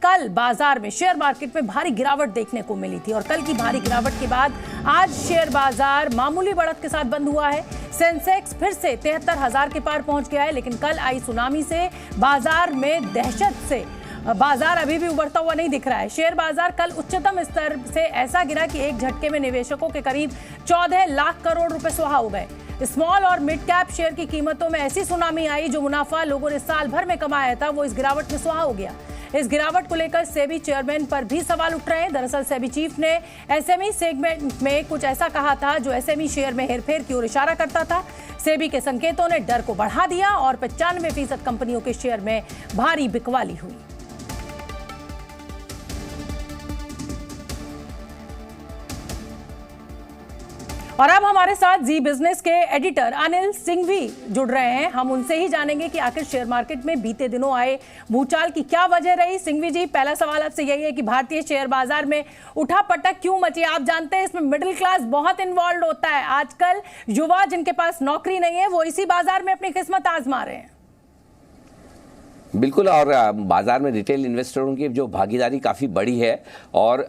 कल बाजार में शेयर मार्केट में भारी गिरावट देखने को मिली थी और कल की भारी गिरावट के बाद आज शेयर बाजार मामूली बढ़त के साथ बंद हुआ है। सेंसेक्स फिर से 73,000 के पार पहुंच गया है, लेकिन कल आई सुनामी से बाजार में दहशत से बाजार अभी भी उभरता हुआ नहीं दिख रहा है। शेयर बाजार कल उच्चतम स्तर से ऐसा गिरा कि एक झटके में निवेशकों के करीब 14 लाख करोड़ रुपए सुहा हो गए। स्मॉल और मिड कैप शेयर की कीमतों में ऐसी सुनामी आई, जो मुनाफा लोगों ने साल भर में कमाया था वो इस गिरावट में सुहा हो गया। इस गिरावट को लेकर सेबी चेयरमैन पर भी सवाल उठ रहे हैं। दरअसल सेबी चीफ ने एसएमई सेगमेंट में कुछ ऐसा कहा था जो एसएमई शेयर में हेरफेर की ओर इशारा करता था। सेबी के संकेतों ने डर को बढ़ा दिया और 95% कंपनियों के शेयर में भारी बिकवाली हुई। और अब हमारे साथ जी बिजनेस के एडिटर अनिल सिंघवी जुड़ रहे हैं। हम उनसे ही जानेंगे कि आखिर शेयर मार्केट में बीते दिनों आए भूचाल की क्या वजह रही। सिंघवी जी, पहला सवाल आपसे यही है कि भारतीय शेयर बाजार में उठापटक क्यों मची? आप जानते हैं इसमें मिडिल क्लास बहुत इन्वॉल्व होता है। आजकल युवा जिनके पास नौकरी नहीं है वो इसी बाजार में अपनी किस्मत आजमा रहे हैं। बिल्कुल, और बाजार में रिटेल इन्वेस्टरों की जो भागीदारी काफ़ी बड़ी है और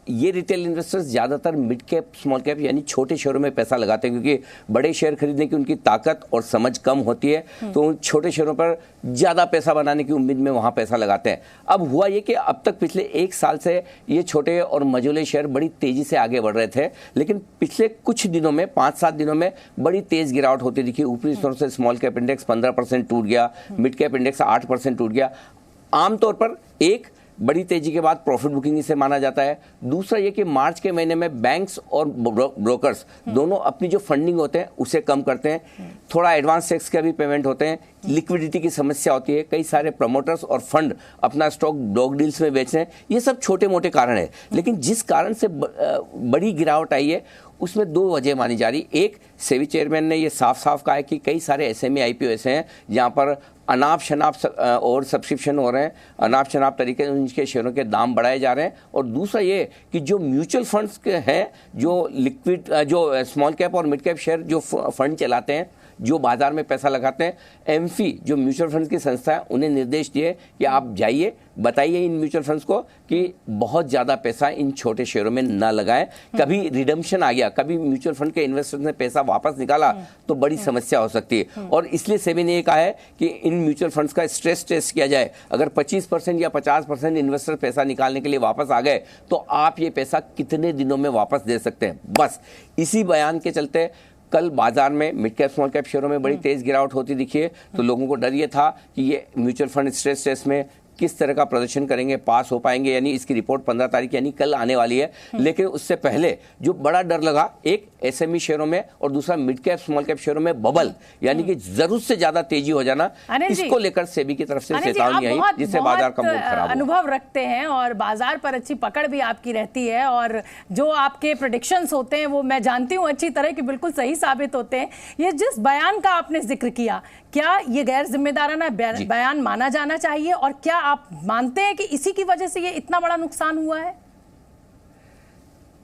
ये रिटेल इन्वेस्टर्स ज़्यादातर मिड कैप स्मॉल कैप यानी छोटे शेयरों में पैसा लगाते हैं, क्योंकि बड़े शेयर खरीदने की उनकी ताकत और समझ कम होती है, तो उन छोटे शेयरों पर ज़्यादा पैसा बनाने की उम्मीद में वहाँ पैसा लगाते हैं। अब हुआ ये कि अब तक पिछले एक साल से ये छोटे और मझोले शेयर बड़ी तेज़ी से आगे बढ़ रहे थे, लेकिन पिछले कुछ दिनों में 5-7 दिनों में बड़ी तेज़ गिरावट होती दिखी। ऊपरी स्तरों से स्मॉल कैप इंडेक्स 15% टूट गया, मिड कैप इंडेक्स 8% टूट गया। आमतौर पर एक बड़ी तेजी के बाद प्रॉफिट बुकिंग इसे माना जाता है। दूसरा ये कि मार्च के महीने में बैंक्स और ब्रोकर्स दोनों अपनी जो फंडिंग होते हैं उसे कम करते हैं, थोड़ा एडवांस टैक्स के भी पेमेंट होते हैं, लिक्विडिटी की समस्या होती है, कई सारे प्रमोटर्स और फंड अपना स्टॉक डॉग डील्स में बेच रहे हैं। ये सब छोटे मोटे कारण है, लेकिन जिस कारण से बड़ी गिरावट आई है उसमें 2 वजह मानी जा रही। एक, सेबी चेयरमैन ने ये साफ साफ कहा है कि कई सारे एसएमई आईपीओ ऐसे हैं जहां पर अनाप शनाप और सब्सक्रिप्शन हो रहे हैं, अनाप शनाप तरीके से उनके शेयरों के दाम बढ़ाए जा रहे हैं। और दूसरा ये कि जो म्यूचुअल फंड्स के हैं, जो लिक्विड जो स्मॉल कैप और मिड कैप शेयर जो फंड चलाते हैं, जो बाजार में पैसा लगाते हैं, एमफी जो म्यूचुअल फंड्स की संस्था है, उन्हें निर्देश दिए कि आप जाइए बताइए इन म्यूचुअल फंड्स को कि बहुत ज़्यादा पैसा इन छोटे शेयरों में ना लगाएं। कभी रिडम्पशन आ गया, कभी म्यूचुअल फंड के इन्वेस्टर्स ने पैसा वापस निकाला तो बड़ी समस्या हो सकती है। और इसलिए सेबी ने ये कहा है कि इन म्यूचुअल फंड्स का स्ट्रेस टेस्ट किया जाए। अगर 25% या 50% इन्वेस्टर पैसा निकालने के लिए वापस आ गए तो आप ये पैसा कितने दिनों में वापस दे सकते हैं। बस इसी बयान के चलते कल बाजार में मिड कैप स्मॉल कैप शेयरों में बड़ी तेज गिरावट होती दिखी है। तो लोगों को डर ये था कि ये म्यूचुअल फंड स्ट्रेस टेस्ट में किस तरह का प्रदर्शन करेंगे, पास हो पाएंगे, यानी इसकी रिपोर्ट 15 तारीख यानी कल आने वाली है। लेकिन उससे पहले जो बड़ा डर लगा, एक एसएमई शेयरों में और दूसरा मिड कैप स्मॉल कैप शेयरों में बबल यानी कि जरूरत से ज्यादा तेजी हो जाना, इसको लेकर सेबी की तरफ से चेतावनी आई, जिससे बाजार का मूड खराब अनुभव रखते हैं और बाजार पर अच्छी पकड़ भी आपकी रहती है और जो आपके प्रेडिक्शंस होते हैं वो मैं जानती हूँ अच्छी तरह कि बिल्कुल सही साबित होते हैं। ये जिस बयान का आपने जिक्र किया, क्या ये गैर जिम्मेदाराना बयान माना जाना चाहिए और क्या आप मानते हैं कि इसी की वजह से ये इतना बड़ा नुकसान हुआ है?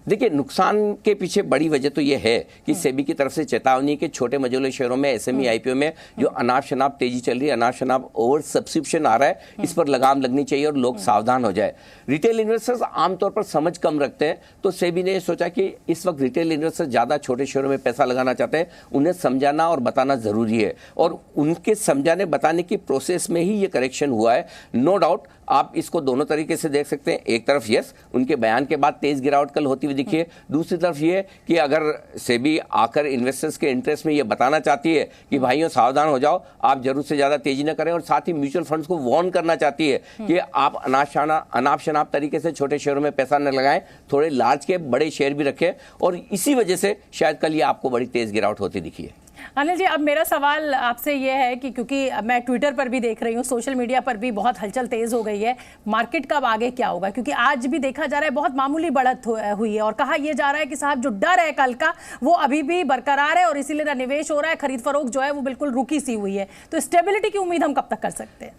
देखिए, नुकसान के पीछे बड़ी वजह तो ये है कि सेबी की तरफ से चेतावनी के छोटे मझोले शेयरों में, एसएमई आईपीओ में जो अनाप शनाप तेजी चल रही है, अनाप शनाप ओवर सब्सक्रिप्शन आ रहा है, इस पर लगाम लगनी चाहिए और लोग सावधान हो जाए। रिटेल इन्वेस्टर्स आमतौर पर समझ कम रखते हैं, तो सेबी ने सोचा कि इस वक्त रिटेल इन्वेस्टर्स ज्यादा छोटे शेयरों में पैसा लगाना चाहते हैं, उन्हें समझाना और बताना जरूरी है और उनके समझाने बताने की प्रोसेस में ही ये करेक्शन हुआ है। नो डाउट आप इसको दोनों तरीके से देख सकते हैं। एक तरफ यस, उनके बयान के बाद तेज गिरावट कल होती हुई दिखी है। दूसरी तरफ ये कि अगर सेबी आकर इन्वेस्टर्स के इंटरेस्ट में ये बताना चाहती है कि भाइयों सावधान हो जाओ, आप जरूरत से ज्यादा तेजी न करें, और साथ ही म्यूचुअल फंड्स को वार्न करना चाहती है कि आप अनाप शनाप तरीके से छोटे शेयरों में पैसा न लगाएं, थोड़े लार्ज के बड़े शेयर भी रखें, और इसी वजह से शायद कल ये आपको बड़ी तेज गिरावट होती दिखी है। अनिल जी, अब मेरा सवाल आपसे ये है कि क्योंकि मैं ट्विटर पर भी देख रही हूँ, सोशल मीडिया पर भी बहुत हलचल तेज हो गई है, मार्केट का अब आगे क्या होगा? क्योंकि आज भी देखा जा रहा है बहुत मामूली बढ़त हुई है और कहा यह जा रहा है कि साहब जो डर है कल का वो अभी भी बरकरार है और इसीलिए निवेश हो रहा है, खरीद फरोख्त जो है वो बिल्कुल रुकी सी हुई है। तो स्टेबिलिटी की उम्मीद हम कब तक कर सकते हैं?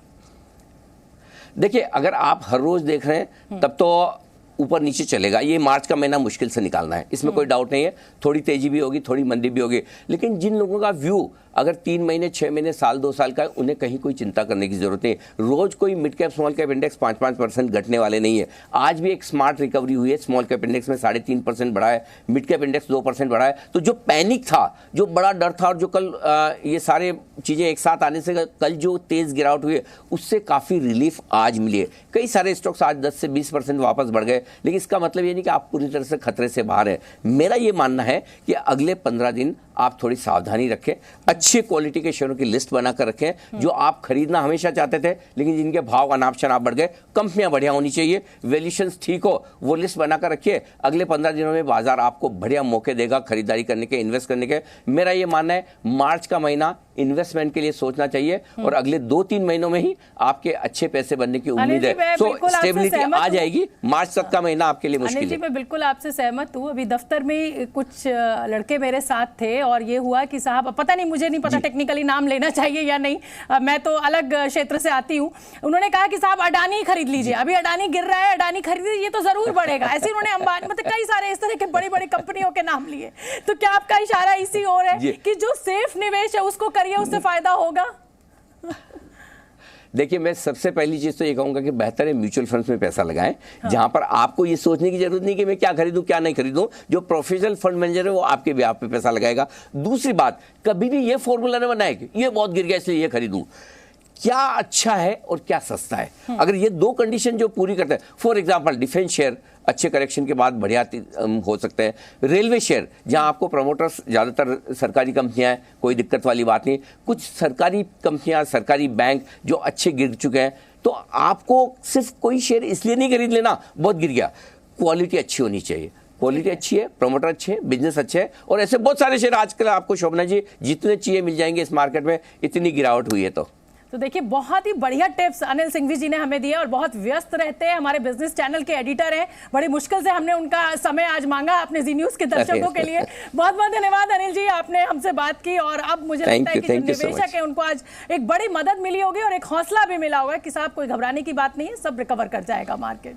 देखिए, अगर आप हर रोज देख रहे हैं तब तो ऊपर नीचे चलेगा। ये मार्च का महीना मुश्किल से निकालना है, इसमें कोई डाउट नहीं है। थोड़ी तेजी भी होगी, थोड़ी मंदी भी होगी, लेकिन जिन लोगों का व्यू अगर 3 महीने, 6 महीने, साल, 2 साल का है, उन्हें कहीं कोई चिंता करने की जरूरत नहीं। रोज कोई mid cap small cap index 5-5% घटने वाले नहीं है। आज भी एक स्मार्ट रिकवरी हुई है, स्मॉल कैप इंडेक्स में 3.5% बढ़ा है, मिड कैप इंडेक्स 2% बढ़ा है। तो जो पैनिक था, जो बड़ा डर था, और जो कल ये सारे चीजें एक साथ आने से कल जो तेज गिरावट हुई है, उससे काफी रिलीफ आज मिली है। कई सारे स्टॉक्स आज 10 से 20% वापस बढ़ गए, लेकिन इसका मतलब ये नहीं कि आप पूरी तरह से खतरे से बाहर है। मेरा ये मानना है कि अगले 15 दिन आप थोड़ी सावधानी रखें, अच्छे क्वालिटी के शेयरों की लिस्ट बनाकर रखें, जो आप खरीदना हमेशा चाहते थे लेकिन जिनके भाव अनाप शनाप बढ़ गए। कंपनियां बढ़िया होनी चाहिए, वैल्यूएशंस ठीक हो, वो लिस्ट बनाकर रखिए। अगले 15 दिनों में बाजार आपको बढ़िया मौके देगा खरीदारी करने के, इन्वेस्ट करने के। मेरा ये मानना है मार्च का महीना इन्वेस्टमेंट के लिए सोचना चाहिए, और अगले 2-3 महीनों में ही आपके अच्छे पैसे बनने की उम्मीद है। सो स्टेबिलिटी आ जाएगी। मार्च तक का महीना आपके लिए मुश्किल है। मैं बिल्कुल आपसे सहमत हूँ। अभी दफ्तर में कुछ लड़के मेरे साथ थे और ये हुआ कि साहब, पता नहीं, मुझे नहीं पता टेक्निकली नाम लेना चाहिए या नहीं, मैं तो अलग क्षेत्र से आती हूँ। उन्होंने कहा कि साहब अडानी खरीद लीजिए, अभी अडानी गिर रहा है, अडानी खरीद लीजिए, ये तो जरूर बढ़ेगा। ऐसे उन्होंने अंबानी, मतलब कई सारे इस तरह के बड़ी बड़ी कंपनियों के नाम लिए। तो क्या आपका इशारा इसी ओर है कि जो सेफ निवेश है उसको करिए, उससे फायदा होगा? देखिए, मैं सबसे पहली चीज तो ये कहूंगा कि बेहतर है म्यूचुअल फंड्स में पैसा लगाएं, जहां पर आपको ये सोचने की जरूरत नहीं कि मैं क्या खरीदूं क्या नहीं खरीदूं। जो प्रोफेशनल फंड मैनेजर है वो आपके ब्याह पे पैसा लगाएगा। दूसरी बात, कभी भी ये फॉर्मूला न बनाए कि ये बहुत गिर गया इसलिए ये खरीदूं। क्या अच्छा है और क्या सस्ता है, अगर ये 2 कंडीशन जो पूरी करते हैं, फॉर एग्जांपल डिफेंस शेयर अच्छे करेक्शन के बाद बढ़िया हो सकते हैं। रेलवे शेयर, जहां आपको प्रमोटर्स ज्यादातर सरकारी कंपनियां हैं, कोई दिक्कत वाली बात नहीं। कुछ सरकारी कंपनियां, सरकारी बैंक जो अच्छे गिर चुके हैं, तो आपको सिर्फ कोई शेयर इसलिए नहीं खरीद लेना बहुत गिर गया। क्वालिटी अच्छी होनी चाहिए, क्वालिटी अच्छी है, प्रमोटर अच्छे हैं, बिजनेस अच्छे है, और ऐसे बहुत सारे शेयर आजकल आपको शोभना जी जितने चाहिए मिल जाएंगे इस मार्केट में, इतनी गिरावट हुई है। तो देखिए, बहुत ही बढ़िया टिप्स अनिल सिंघवी जी ने हमें दिए, और बहुत व्यस्त रहते हैं, हमारे बिजनेस चैनल के एडिटर हैं। बड़ी मुश्किल से हमने उनका समय आज मांगा अपने जी न्यूज के दर्शकों के लिए। बहुत बहुत धन्यवाद अनिल जी, आपने हमसे बात की, और अब मुझे लगता है कि जो निवेशक है उनको आज एक बड़ी मदद मिली होगी और एक हौसला भी मिला होगा कि साहब कोई घबराने की बात नहीं है, सब रिकवर कर जाएगा मार्केट।